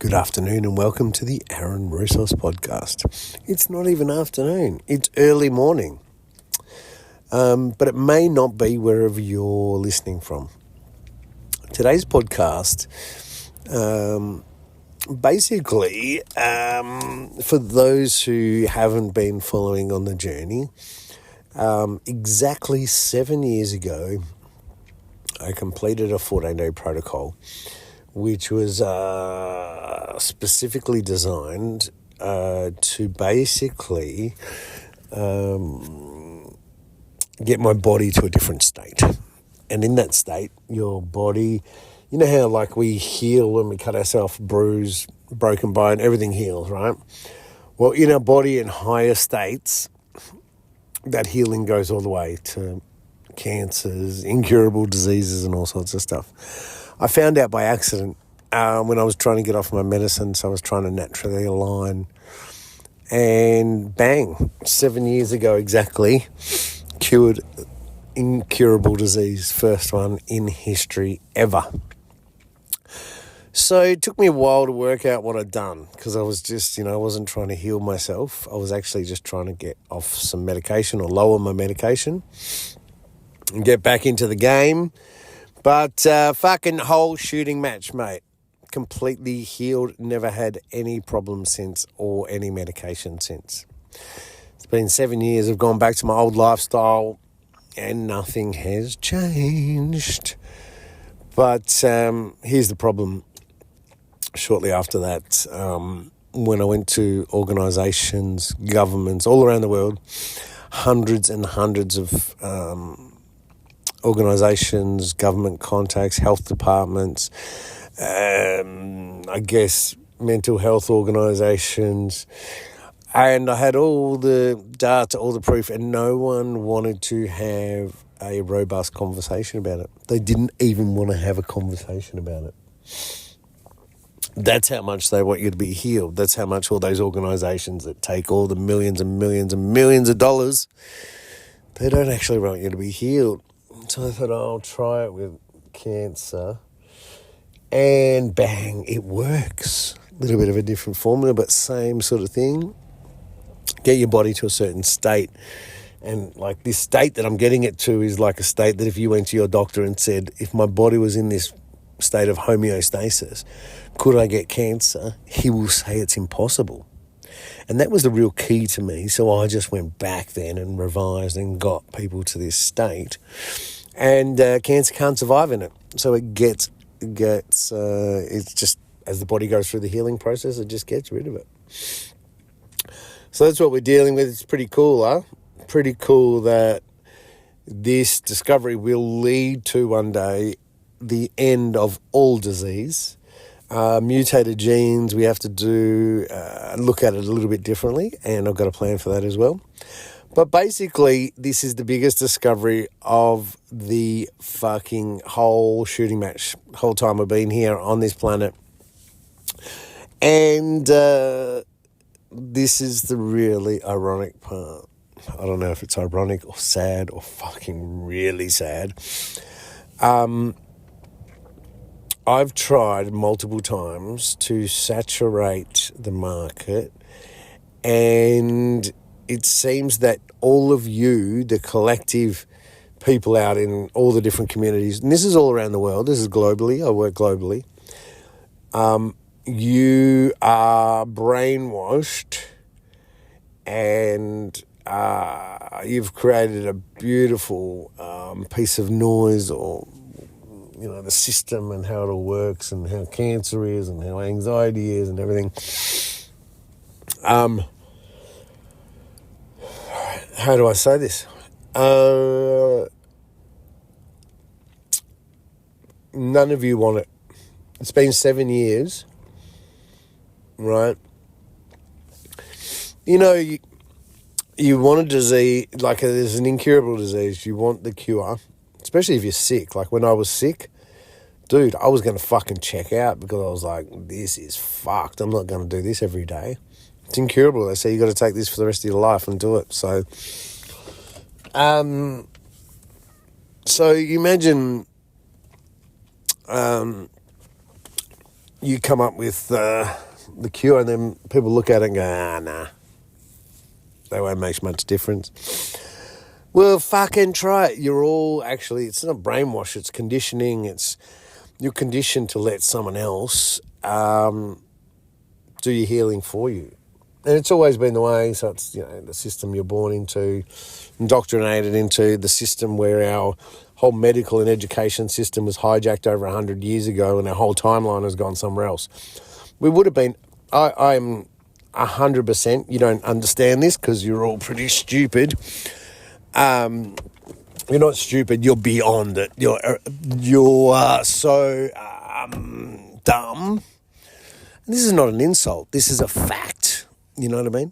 Good afternoon and welcome to the Aaron Resource Podcast. It's not even afternoon, it's early morning. But it may not be wherever you're listening from. Today's podcast, basically, for those who haven't been following on the journey, exactly 7 years ago, I completed a 14-day protocol, which was specifically designed to basically get my body to a different state. And in that state, your body, you know how like we heal when we cut ourselves, bruise, broken bone, everything heals, right? Well, in our body in higher states, that healing goes all the way to cancers, incurable diseases and all sorts of stuff. I found out by accident when I was trying to get off my medicine, so I was trying to naturally align. And bang, 7 years ago exactly, cured incurable disease, first one in history ever. So it took me a while to work out what I'd done because I was just, I wasn't trying to heal myself. I was actually just trying to get off some medication or lower my medication and get back into the game. But fucking whole shooting match, mate. Completely healed, never had any problems since or any medication since. It's been 7 years. I've gone back to my old lifestyle and nothing has changed. But here's the problem. Shortly after that, when I went to organisations, governments all around the world, hundreds and hundreds of organisations, government contacts, health departments, I guess mental health organisations, and I had all the data, all the proof, and no one wanted to have a robust conversation about it. They didn't even want to have a conversation about it. That's how much they want you to be healed. That's how much all those organisations that take all the millions and millions and millions of dollars, they don't actually want you to be healed. So I thought, I'll try it with cancer. And bang, it works. A little bit of a different formula, but same sort of thing. Get your body to a certain state. And like this state that I'm getting it to is like a state that if you went to your doctor and said, if my body was in this state of homeostasis, could I get cancer? He will say it's impossible. And that was the real key to me. So I just went back then and revised and got people to this state. And cancer can't survive in it. So it gets it's just, as the body goes through the healing process, it just gets rid of it. So that's what we're dealing with. It's pretty cool, huh? Pretty cool that this discovery will lead to one day the end of all disease. Mutated genes, we have to look at it a little bit differently, and I've got a plan for that as well. But basically, this is the biggest discovery of the fucking whole shooting match, whole time I've been here on this planet. And this is the really ironic part. I don't know if it's ironic or sad or fucking really sad. I've tried multiple times to saturate the market, and it seems that all of you, the collective people out in all the different communities, and this is all around the world, this is globally, I work globally, you are brainwashed and you've created a beautiful piece of noise, or the system and how it all works and how cancer is and how anxiety is and everything. How do I say this? None of you want it. It's been 7 years, right? You want a disease, like there's an incurable disease, you want the cure, especially if you're sick. Like when I was sick, dude, I was going to fucking check out because I was like, this is fucked. I'm not going to do this every day. It's incurable. They say you got to take this for the rest of your life and do it. So you imagine you come up with the cure, and then people look at it and go, nah, that won't make much difference. Well, fucking try it. You're all actually, it's not brainwash, it's conditioning. You're conditioned to let someone else do your healing for you. And it's always been the way. So it's, the system you're born into, indoctrinated into, the system where our whole medical and education system was hijacked over 100 years ago, and our whole timeline has gone somewhere else. We would have been, I'm 100%, you don't understand this because you're all pretty stupid. You're not stupid, you're beyond it. You're so dumb. And this is not an insult, this is a fact. You know what I mean?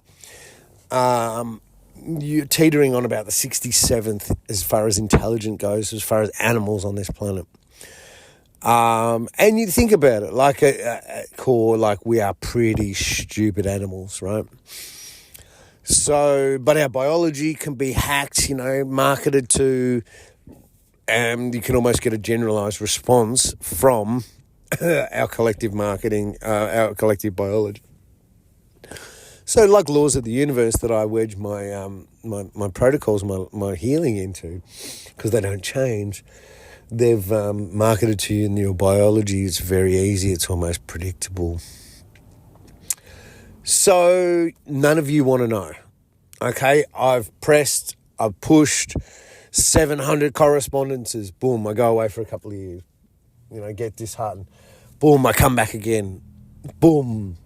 You're teetering on about the 67th as far as intelligence goes, as far as animals on this planet. And you think about it, like a core, like we are pretty stupid animals, right? So, but our biology can be hacked, marketed to, and you can almost get a generalised response from our collective marketing, our collective biology. So, like laws of the universe that I wedge my my protocols, my healing into, because they don't change. They've marketed to you in your biology. It's very easy. It's almost predictable. So none of you want to know. Okay, I've pushed 700 correspondences. Boom, I go away for a couple of years. Get disheartened. Boom, I come back again. Boom.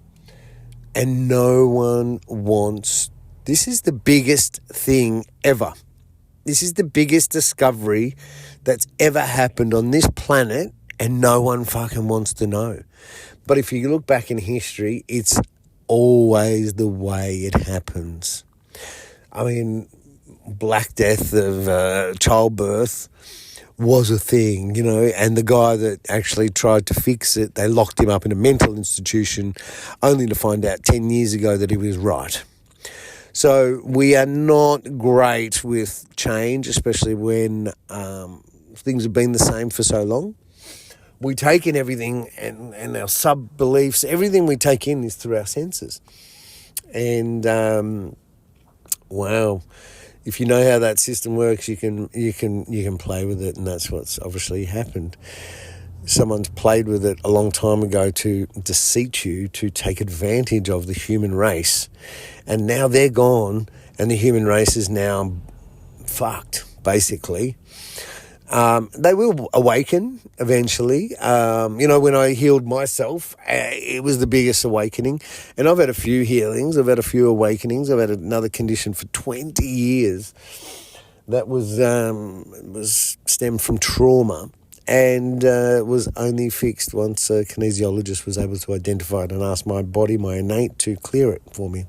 And no one wants... This is the biggest thing ever. This is the biggest discovery that's ever happened on this planet, and no one fucking wants to know. But if you look back in history, it's always the way it happens. I mean, Black Death of childbirth was a thing, and the guy that actually tried to fix it, they locked him up in a mental institution only to find out 10 years ago that he was right. So we are not great with change, especially when things have been the same for so long. We take in everything, and our sub-beliefs, everything we take in is through our senses. And, wow, if you know how that system works, you can play with it, and that's what's obviously happened. Someone's played with it a long time ago to deceit you, to take advantage of the human race, and now they're gone, and the human race is now fucked, basically. They will awaken eventually. When I healed myself, it was the biggest awakening. And I've had a few healings. I've had a few awakenings. I've had another condition for 20 years that was stemmed from trauma, and was only fixed once a kinesiologist was able to identify it and ask my body, my innate, to clear it for me.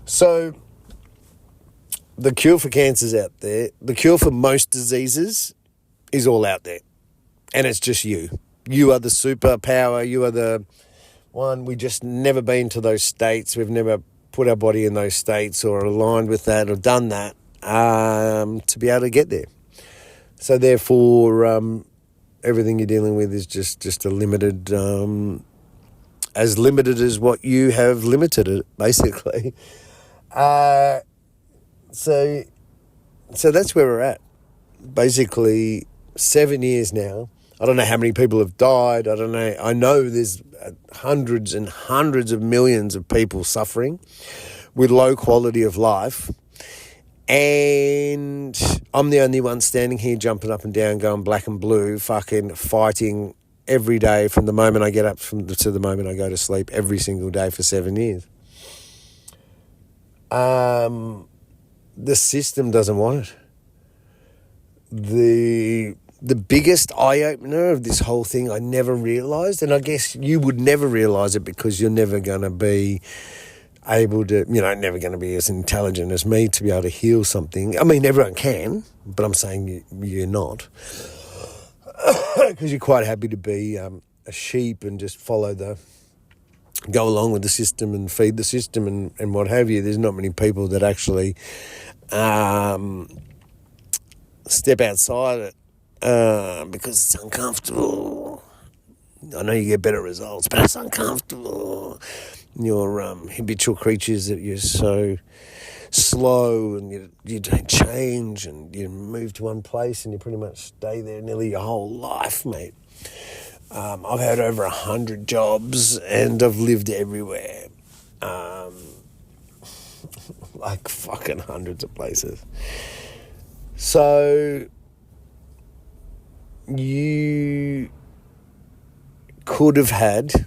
So the cure for cancer's out there. The cure for most diseases is all out there. And it's just you. You are the superpower. You are the one. We just never been to those states. We've never put our body in those states or aligned with that or done that to be able to get there. So therefore, everything you're dealing with is just a limited, as limited as what you have limited it, basically. So that's where we're at. Basically, 7 years now. I don't know how many people have died. I don't know. I know there's hundreds and hundreds of millions of people suffering with low quality of life. And I'm the only one standing here jumping up and down, going black and blue, fucking fighting every day from the moment I get up to the moment I go to sleep, every single day for 7 years. The system doesn't want it. The biggest eye-opener of this whole thing I never realised, and I guess you would never realise it because you're never going to be able to, never going to be as intelligent as me to be able to heal something. I mean, everyone can, but I'm saying you're not. Because you're quite happy to be a sheep and just go along with the system and feed the system and what have you. There's not many people that actually step outside it because it's uncomfortable. I know you get better results, but it's uncomfortable. You're habitual creatures that you're so slow and you don't change and you move to one place and you pretty much stay there nearly your whole life, mate. I've had over 100 jobs and I've lived everywhere. Like fucking hundreds of places. So you could have had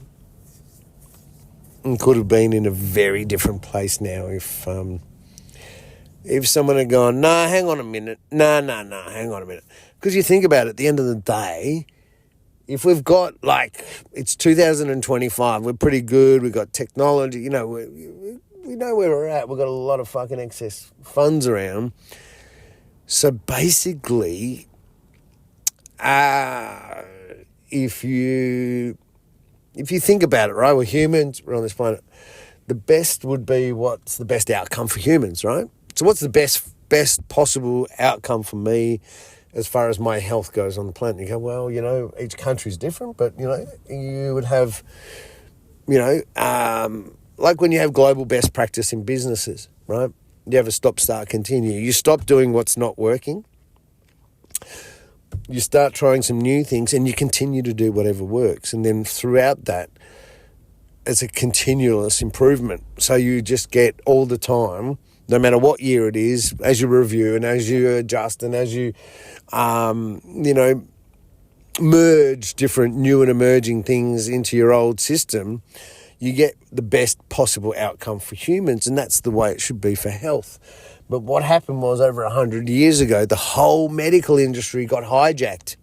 and could have been in a very different place now if someone had gone, nah, hang on a minute, hang on a minute. Because you think about it, at the end of the day, if we've got, like, it's 2025, we're pretty good, we've got technology, we know where we're at, we've got a lot of fucking excess funds around. So basically, if you think about it, right, we're humans, we're on this planet, the best would be what's the best outcome for humans, right? So what's the best possible outcome for me as far as my health goes on the planet? You go, well, each country's different, but, you would have, like when you have global best practice in businesses, right? You have a stop, start, continue. You stop doing what's not working. You start trying some new things and you continue to do whatever works. And then throughout that, it's a continuous improvement. So you just get all the time, no matter what year it is, as you review and as you adjust and as you, merge different new and emerging things into your old system, you get the best possible outcome for humans, and that's the way it should be for health. But what happened was over 100 years ago, the whole medical industry got hijacked.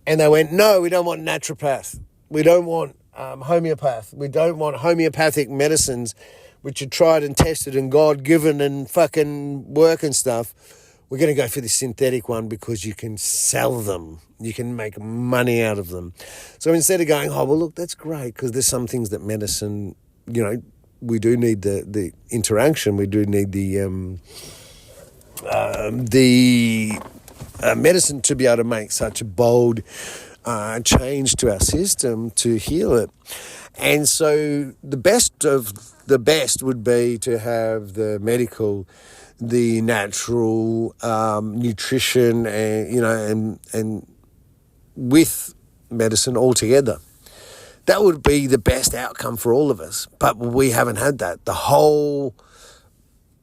And they went, no, we don't want naturopath. We don't want homeopath. We don't want homeopathic medicines, which are tried and tested and God-given and fucking work and stuff. We're going to go for the synthetic one because you can sell them. You can make money out of them. So instead of going, oh, well, look, that's great, because there's some things that medicine, we do need the interaction. We do need the medicine to be able to make such a bold change to our system to heal it. And so the best of the best would be to have the medical, the natural nutrition, and with medicine all together. That would be the best outcome for all of us. But we haven't had that. The whole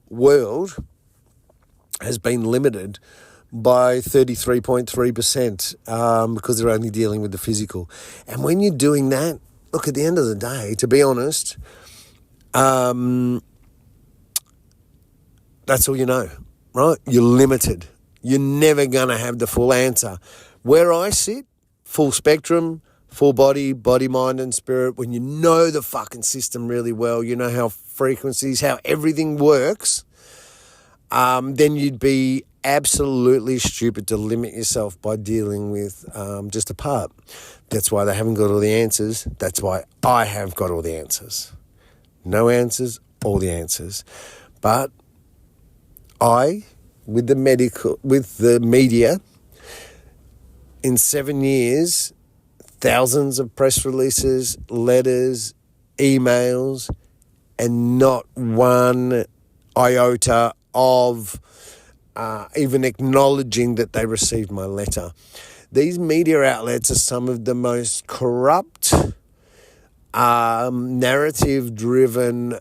world has been limited by 33.3% because they're only dealing with the physical. And when you're doing that, look, at the end of the day, to be honest, that's all you know, right? You're limited. You're never going to have the full answer. Where I sit, full spectrum, full body, mind and spirit, when you know the fucking system really well, you know how frequencies, how everything works, then you'd be absolutely stupid to limit yourself by dealing with just a part. That's why they haven't got all the answers. That's why I have got all the answers. No answers, all the answers. But I, with the media, in 7 years, thousands of press releases, letters, emails, and not one iota of even acknowledging that they received my letter. These media outlets are some of the most corrupt, narrative-driven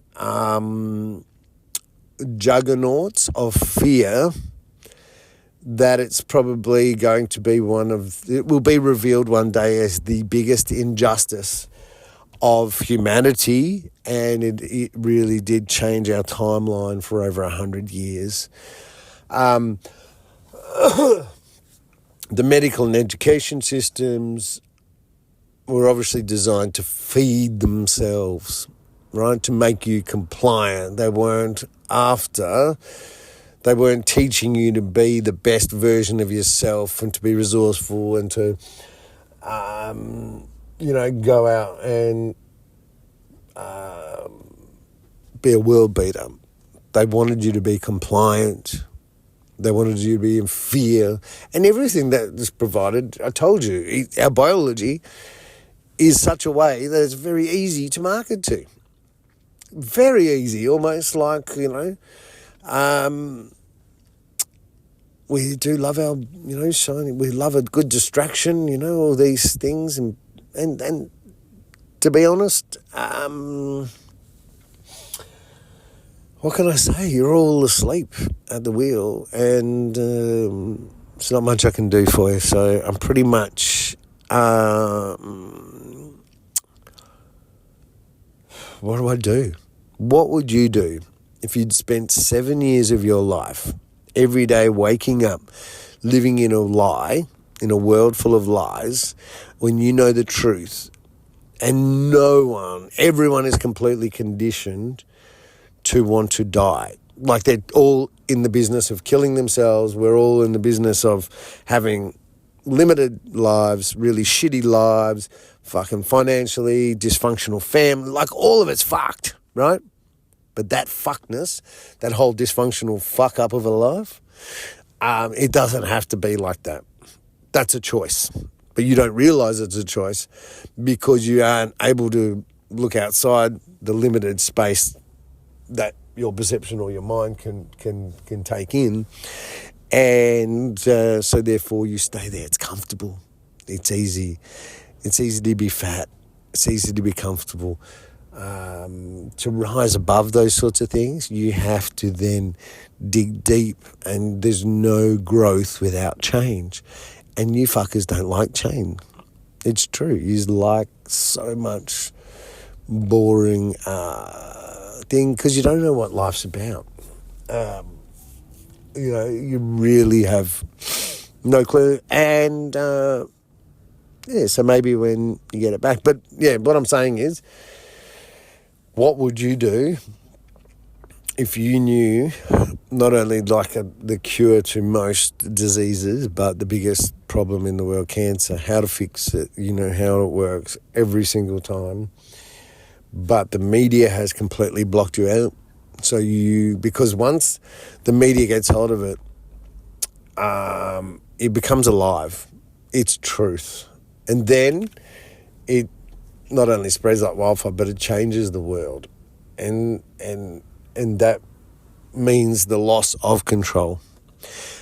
juggernauts of fear that it's probably going to be it will be revealed one day as the biggest injustice of humanity, and it really did change our timeline for over 100 years. The medical and education systems were obviously designed to feed themselves, right, to make you compliant. They weren't teaching you to be the best version of yourself and to be resourceful and to, go out and be a world beater. They wanted you to be compliant. They wanted you to be in fear. And everything that is provided, I told you, our biology is such a way that it's very easy to market to. Very easy, almost like, we do love our, shiny. We love a good distraction, all these things. And to be honest, what can I say? You're all asleep at the wheel, and there's not much I can do for you. So I'm pretty much, what do I do? What would you do if you'd spent 7 years of your life every day waking up, living in a lie, in a world full of lies, when you know the truth, and everyone is completely conditioned to want to die? Like, they're all in the business of killing themselves. We're all in the business of having limited lives, really shitty lives, fucking financially, dysfunctional family, like all of it's fucked, right? But that fuckness, that whole dysfunctional fuck up of a life, it doesn't have to be like that. That's a choice. But you don't realise it's a choice because you aren't able to look outside the limited space that your perception or your mind can take in. And so therefore you stay there. It's comfortable. It's easy. It's easy to be fat. It's easy to be comfortable. To rise above those sorts of things, you have to then dig deep, and there's no growth without change. And you fuckers don't like change. It's true. You like so much boring thing because you don't know what life's about. You really have no clue. And so maybe when you get it back. But yeah, what I'm saying is, what would you do if you knew not only the cure to most diseases, but the biggest problem in the world, cancer, how to fix it, how it works every single time, but the media has completely blocked you out. So because once the media gets hold of it, it becomes alive. It's truth. And then it not only spreads like wildfire, but it changes the world. And that means the loss of control.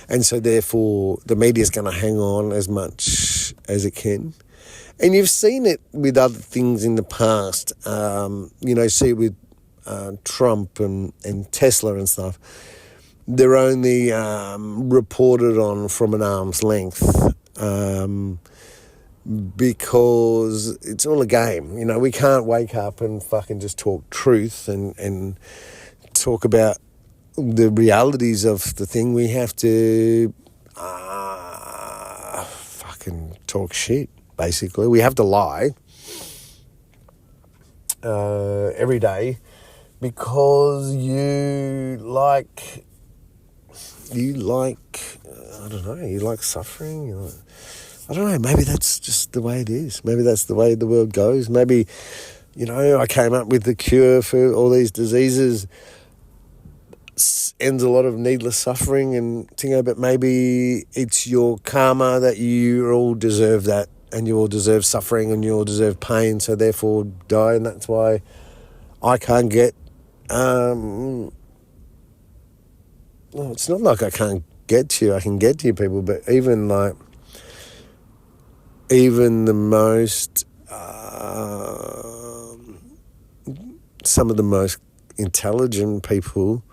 And so therefore the media is going to hang on as much as it can. And you've seen it with other things in the past, see it with Trump and Tesla and stuff. They're only reported on from an arm's length because it's all a game. We can't wake up and fucking just talk truth and talk about the realities of the thing. We have to fucking talk shit, basically. We have to lie every day because you like suffering. I don't know, maybe that's just the way it is. Maybe that's the way the world goes. Maybe, I came up with the cure for all these diseases, ends a lot of needless suffering, and but maybe it's your karma that you all deserve that, and you all deserve suffering, and you all deserve pain, so therefore die, and that's why I can't get... well, it's not like I can't get to you. I can get to you people, but even the most, some of the most intelligent people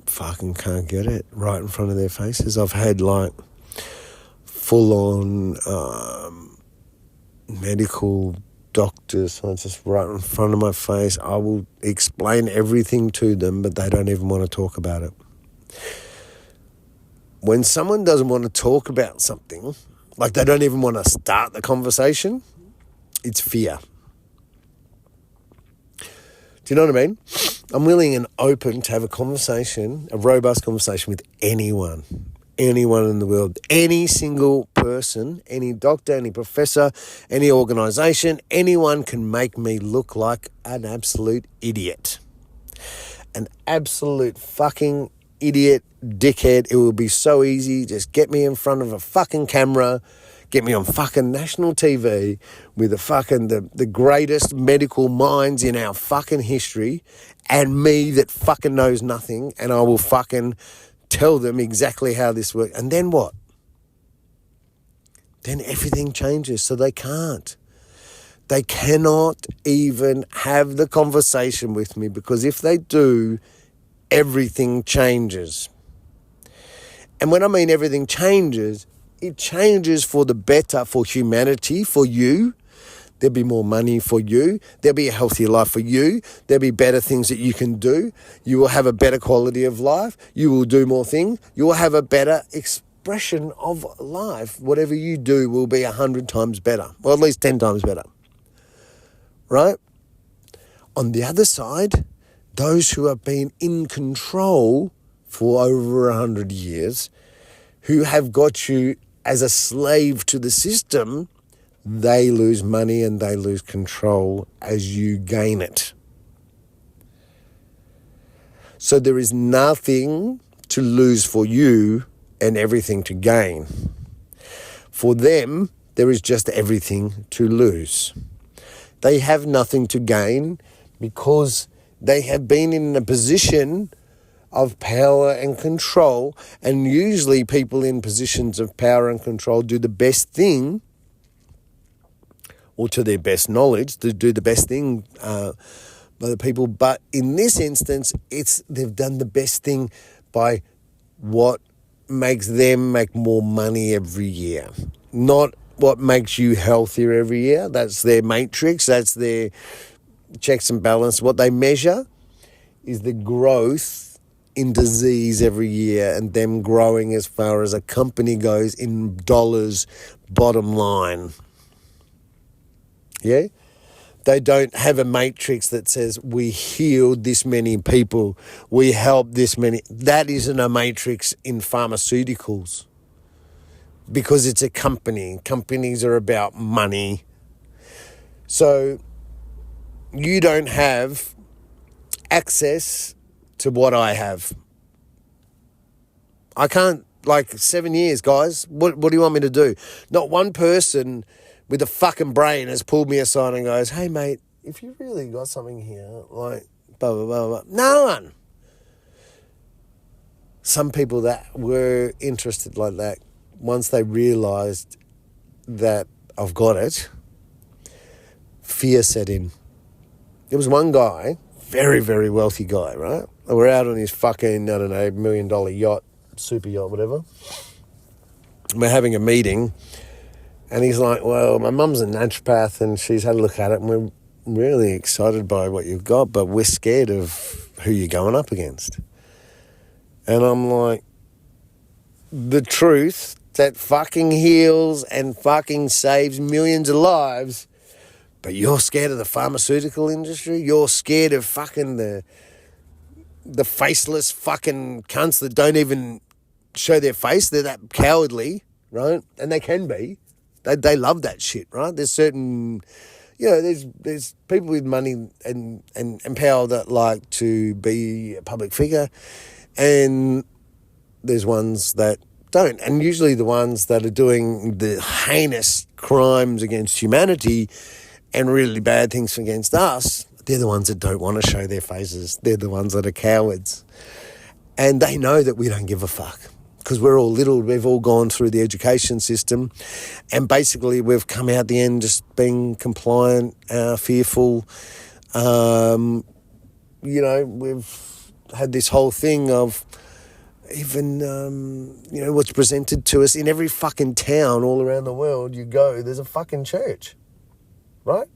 fucking can't get it right in front of their faces. I've had full-on medical doctors, scientists right in front of my face. I will explain everything to them, but they don't even want to talk about it. When someone doesn't want to talk about something, like they don't even want to start the conversation, it's fear. Do you know what I mean? I'm willing and open to have a conversation, a robust conversation with anyone in the world, any single person, any doctor, any professor, any organisation. Anyone can make me look like an absolute idiot. An absolute fucking idiot, dickhead. It will be so easy. Just get me in front of a fucking camera, get me on fucking national TV with the greatest medical minds in our fucking history, and me that fucking knows nothing, and I will fucking tell them exactly how this works. And then what? Then everything changes, so they can't. They cannot even have the conversation with me, because if they do, everything changes. And when I mean everything changes, it changes for the better for humanity, for you. There'll be more money for you. There'll be a healthier life for you. There'll be better things that you can do. You will have a better quality of life. You will do more things. You will have a better expression of life. Whatever you do will be 100 times better, or at least 10 times better. Right? On the other side, those who have been in control for over 100 years, who have got you as a slave to the system, they lose money and they lose control as you gain it. So there is nothing to lose for you and everything to gain. For them, there is just everything to lose. They have nothing to gain because they have been in a position of power and control, and usually people in positions of power and control do the best thing, or to their best knowledge, to do the best thing by the people. But in this instance, they've done the best thing by what makes them make more money every year, not what makes you healthier every year. That's their matrix, that's their checks and balance. What they measure is the growth in disease every year, and them growing as far as a company goes in dollars bottom line. Yeah? They don't have a matrix that says we healed this many people, we helped this many. That isn't a matrix in pharmaceuticals, because it's a company. Companies are about money. So you don't have access to what I have. I can't, 7 years, guys. What do you want me to do? Not one person with a fucking brain has pulled me aside and goes, hey, mate, if you really got something here, blah, blah, blah, blah. No one. Some people that were interested like that, once they realised that I've got it, fear set in. There was one guy, very, very wealthy guy, right? We're out on his fucking, $1 million yacht, super yacht, whatever. We're having a meeting, and he's like, well, my mum's a naturopath, and she's had a look at it, and we're really excited by what you've got, but we're scared of who you're going up against. And I'm like, the truth that fucking heals and fucking saves millions of lives, but you're scared of the pharmaceutical industry? You're scared of fucking the faceless fucking cunts that don't even show their face? They're that cowardly, right? And they can be. They love that shit, right? There's certain, there's people with money and power that like to be a public figure, and there's ones that don't. And usually the ones that are doing the heinous crimes against humanity and really bad things against us, they're the ones that don't want to show their faces. They're the ones that are cowards. And they know that we don't give a fuck, because we're all little. We've all gone through the education system, and basically we've come out the end just being compliant, fearful. We've had this whole thing of even, what's presented to us in every fucking town all around the world you go, there's a fucking church, right?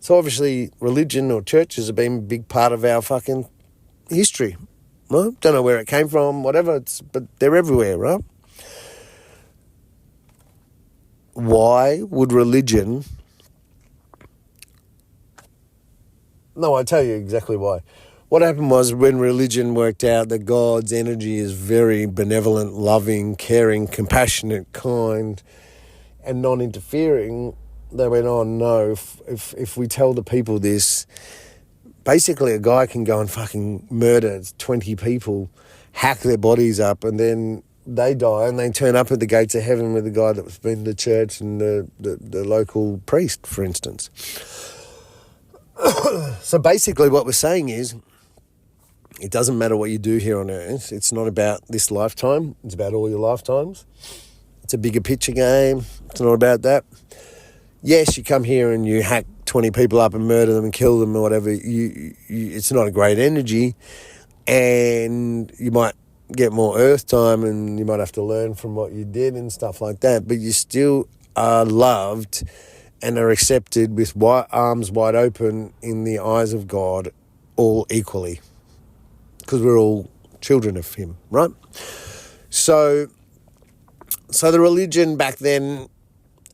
So obviously religion or churches have been a big part of our fucking history. Well, don't know where it came from, whatever, but they're everywhere, right? Why would religion... No, I'll tell you exactly why. What happened was, when religion worked out that God's energy is very benevolent, loving, caring, compassionate, kind, and non-interfering, they went, oh no, if we tell the people this, basically a guy can go and fucking murder 20 people, hack their bodies up, and then they die and they turn up at the gates of heaven with the guy that was been to church and the local priest, for instance. So basically what we're saying is, it doesn't matter what you do here on earth. It's not about this lifetime. It's about all your lifetimes. It's a bigger picture game. It's not about that. Yes, you come here and you hack 20 people up and murder them and kill them or whatever. It's not a great energy, and you might get more earth time and you might have to learn from what you did and stuff like that, but you still are loved and are accepted with arms wide open in the eyes of God, all equally, because we're all children of him, right? So the religion back then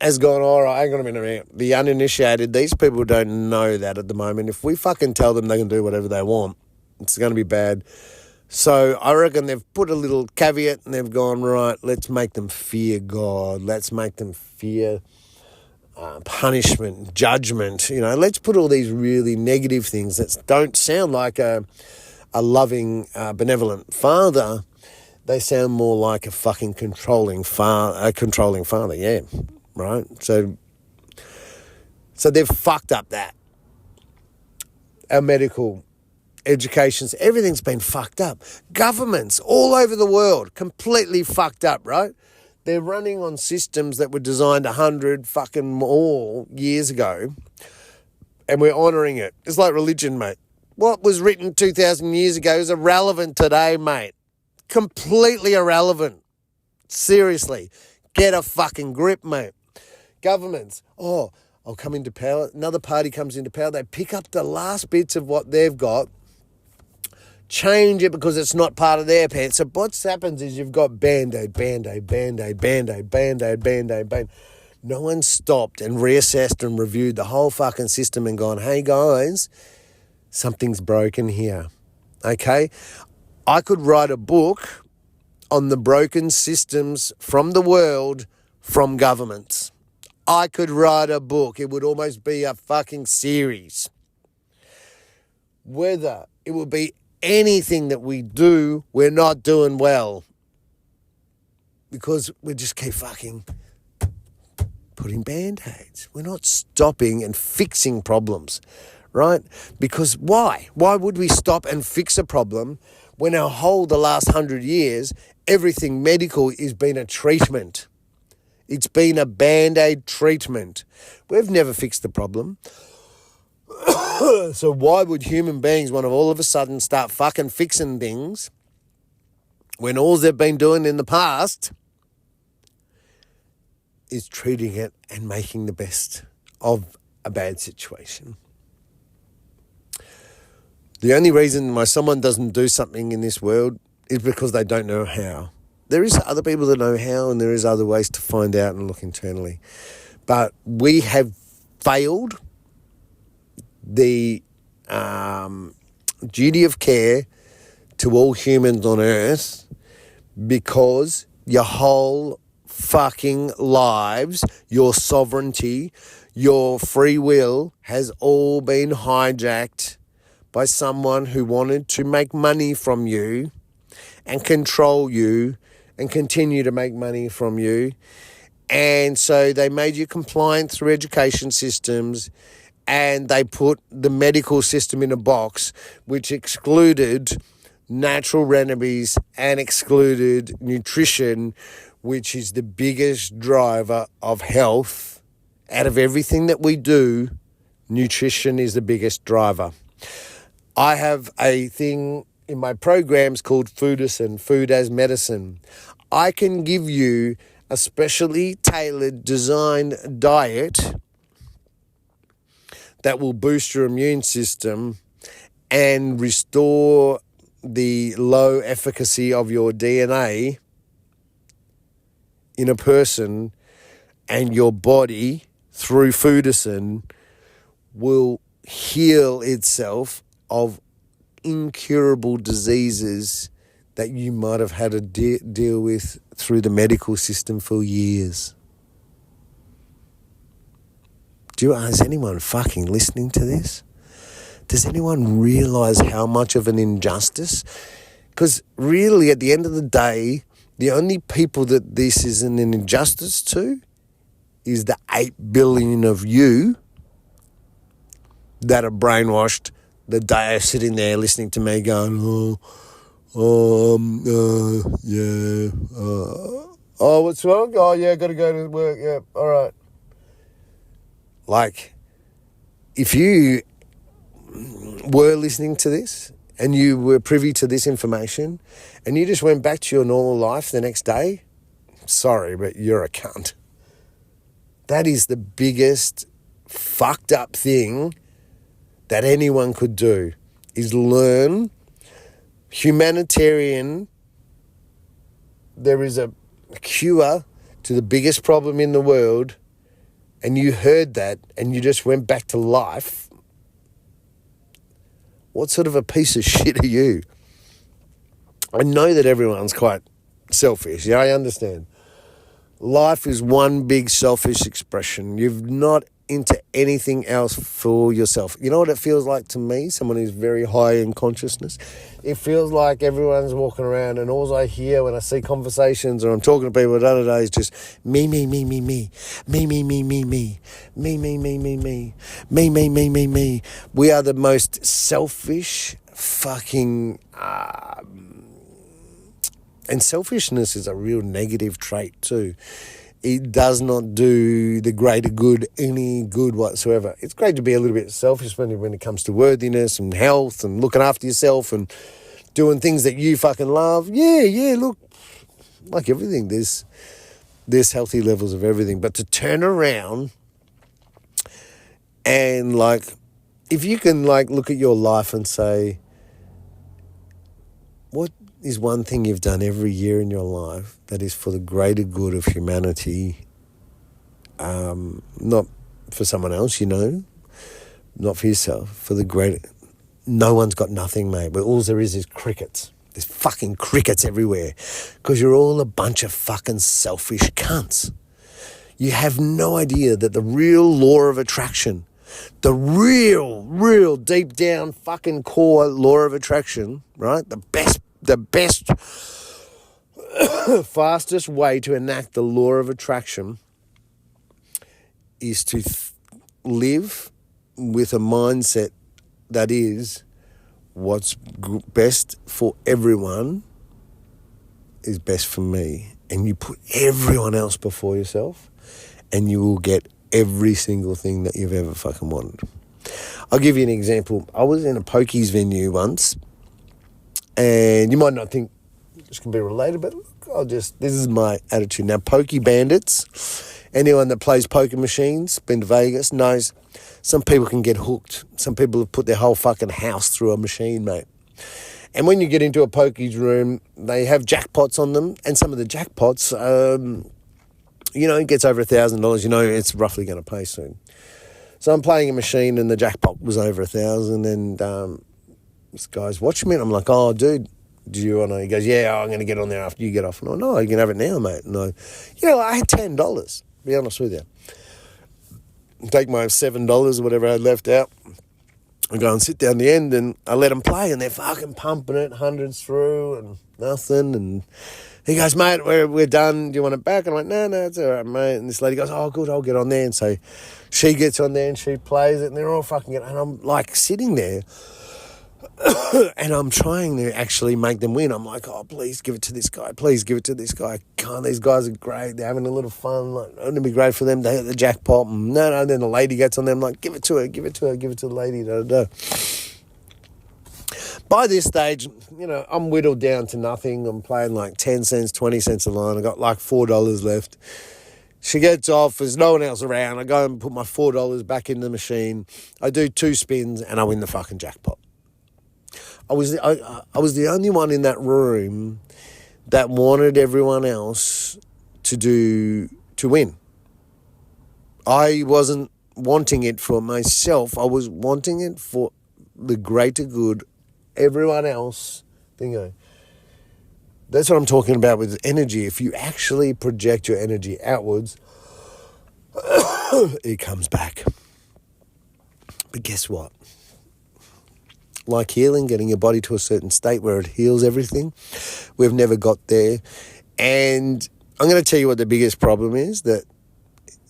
has gone, all right, hang on a minute. The uninitiated, these people don't know that at the moment. If we fucking tell them they can do whatever they want, it's going to be bad. So I reckon they've put a little caveat and they've gone, right, let's make them fear God. Let's make them fear punishment, judgment. Let's put all these really negative things that don't sound like a loving, benevolent father. They sound more like a fucking controlling father, yeah. Right? So they've fucked up that. Our medical, educations, everything's been fucked up. Governments all over the world, completely fucked up, right? They're running on systems that were designed 100 fucking more years ago, and we're honouring it. It's like religion, mate. What was written 2,000 years ago is irrelevant today, mate. Completely irrelevant. Seriously. Get a fucking grip, mate. Governments, I'll come into power. Another party comes into power. They pick up the last bits of what they've got, change it because it's not part of their pants. So what happens is you've got Band-Aid. No one stopped and reassessed and reviewed the whole fucking system and gone, hey guys, something's broken here. Okay? I could write a book on the broken systems from the world from governments. I could write a book. It would almost be a fucking series. Whether it would be anything that we do, we're not doing well. Because we just keep fucking putting Band-Aids. We're not stopping and fixing problems, right? Because why? Why would we stop and fix a problem when the last 100 years, everything medical has been a treatment? It's been a Band-Aid treatment. We've never fixed the problem. So why would human beings want to all of a sudden start fucking fixing things when all they've been doing in the past is treating it and making the best of a bad situation? The only reason why someone doesn't do something in this world is because they don't know how. There is other people that know how, and there is other ways to find out and look internally. But we have failed the duty of care to all humans on earth because your whole fucking lives, your sovereignty, your free will has all been hijacked by someone who wanted to make money from you and control you and continue to make money from you. And so they made you compliant through education systems, and they put the medical system in a box which excluded natural remedies and excluded nutrition, which is the biggest driver of health. Out of everything that we do, nutrition is the biggest driver. I have a thing in my programs called Foodicin, Food as Medicine. I can give you a specially tailored, designed diet that will boost your immune system and restore the low efficacy of your DNA in a person, and your body, through Foodicin, will heal itself of incurable diseases that you might have had to deal with through the medical system for years. Is anyone fucking listening to this? Does anyone realise how much of an injustice? Because really, at the end of the day, The only people that this is an injustice to is the 8 billion of you that are brainwashed, that they are sitting there listening to me going, what's wrong? Oh, yeah, got to go to work. Yeah, all right. Like, if you were listening to this and you were privy to this information and you just went back to your normal life the next day, sorry, but you're a cunt. That is the biggest fucked up thing that anyone could do, is learn humanitarian. There is a cure to the biggest problem in the world, and you heard that and you just went back to life. What sort of a piece of shit are you? I know that everyone's quite selfish. Yeah, I understand. Life is one big selfish expression. You've not into anything else for yourself. You know what it feels like to me, someone who's very high in consciousness? It feels like everyone's walking around and all I hear when I see conversations or I'm talking to people is just me, me, me, me, me, me, me, me, me, me, me, me, me, me, me, me, me, me, me, me. We are the most selfish fucking... And selfishness is a real negative trait too. It does not do the greater good any good whatsoever. It's great to be a little bit selfish when it comes to worthiness and health and looking after yourself and doing things that you fucking love. Yeah, look, like everything, there's healthy levels of everything. But to turn around and like, if you can like look at your life and say, what is one thing you've done every year in your life that is for the greater good of humanity, not for someone else, not for yourself, for the greater... No one's got nothing, mate, but all there is crickets. There's fucking crickets everywhere because you're all a bunch of fucking selfish cunts. You have no idea that the real law of attraction, the real deep down fucking core law of attraction, right? The best fastest way to enact the law of attraction is to live with a mindset that is what's best for everyone is best for me. And you put everyone else before yourself and you will get every single thing that you've ever fucking wanted. I'll give you an example. I was in a pokies venue once, and you might not think this can be related, but look, this is my attitude. Now, pokey bandits, anyone that plays poker machines, been to Vegas, knows some people can get hooked. Some people have put their whole fucking house through a machine, mate. And when you get into a pokies room, they have jackpots on them, and some of the jackpots, it gets over $1,000, it's roughly going to pay soon. So I'm playing a machine and the jackpot was over 1,000 and this guy's watching me and I'm like, oh, dude, do you want to... He goes, yeah, I'm going to get on there after you get off. And I'm like, no, you can have it now, mate. And I had $10, to be honest with you. Take my $7 or whatever I had left out. I go and sit down the end and I let them play and they're fucking pumping it, hundreds through and nothing. And he goes, mate, we're done. Do you want it back? And I'm like, no, it's all right, mate. And this lady goes, oh, good, I'll get on there. And so she gets on there and she plays it and they're all fucking... And I'm like sitting there and I'm trying to actually make them win. I'm like, oh, please give it to this guy. Please give it to this guy. God, these guys are great. They're having a little fun. Like, wouldn't it be great for them? They hit the jackpot. And no. Then the lady gets on them. I'm like, give it to her. Give it to the lady. By this stage, I'm whittled down to nothing. I'm playing like 10 cents, 20 cents a line. I got like $4 left. She gets off. There's no one else around. I go and put my $4 back in the machine. I do 2 spins and I win the fucking jackpot. I was the only one in that room that wanted everyone else to win. I wasn't wanting it for myself. I was wanting it for the greater good. Everyone else, bingo. That's what I'm talking about with energy. If you actually project your energy outwards, it comes back. But guess what? Like healing, getting your body to a certain state where it heals everything. We've never got there. And I'm going to tell you what the biggest problem is, that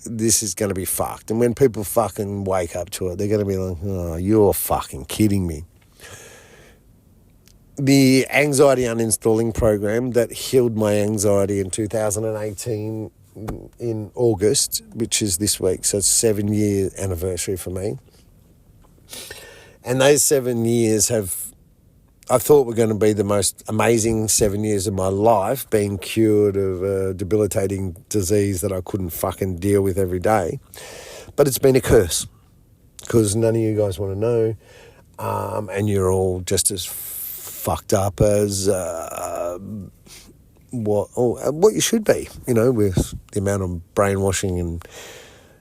this is going to be fucked. And when people fucking wake up to it, they're going to be like, oh, you're fucking kidding me. The anxiety uninstalling program that healed my anxiety in 2018 in August, which is this week, so it's 7-year anniversary for me. And those 7 years I thought were going to be the most amazing 7 years of my life, being cured of a debilitating disease that I couldn't fucking deal with every day. But it's been a curse, because none of you guys want to know, and you're all just as fucked up as what you should be, with the amount of brainwashing and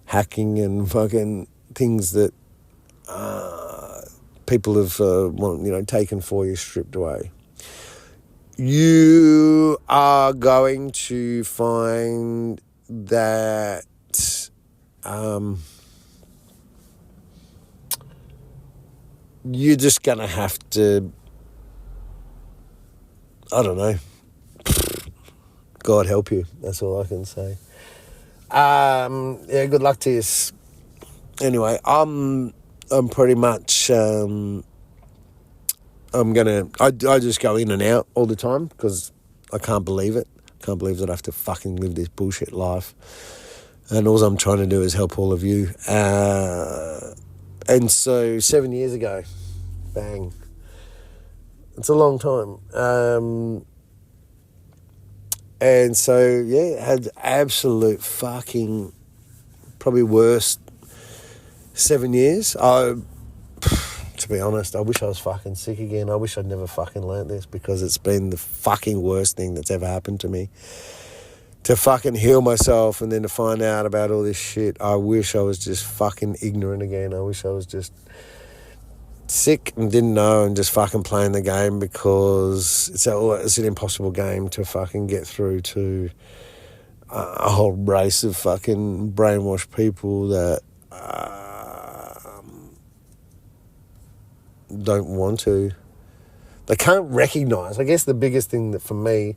hacking and fucking things that people have taken for you, stripped away. You are going to find that you're just going to have to, I don't know, God help you. That's all I can say. Good luck to you. Anyway, I'm pretty much, I just go in and out all the time, because I can't believe it. I can't believe that I have to fucking live this bullshit life. And all I'm trying to do is help all of you. And so 7 years ago, bang. It's a long time. And so, had absolute fucking, probably worst 7 years. To be honest, I wish I was fucking sick again. I wish I'd never fucking learnt this, because it's been the fucking worst thing that's ever happened to me. To fucking heal myself and then to find out about all this shit. I wish I was just fucking ignorant again. I wish I was just sick and didn't know and just fucking playing the game, because it's an impossible game to fucking get through to a whole race of fucking brainwashed people that don't want to. They can't recognise. I guess the biggest thing that for me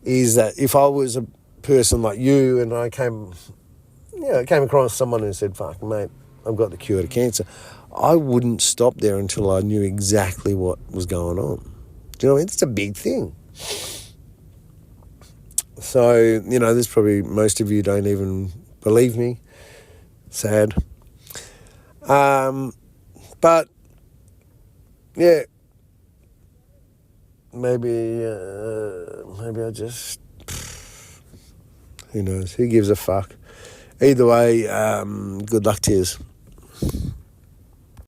is that if I was a person like you and I came across someone who said, fuck, mate, I've got the cure to cancer, I wouldn't stop there until I knew exactly what was going on. Do you know what I mean? It's a big thing. So, there's probably most of you don't even believe me. Sad. But, yeah, maybe I just, who knows? Who gives a fuck? Either way, good luck to you.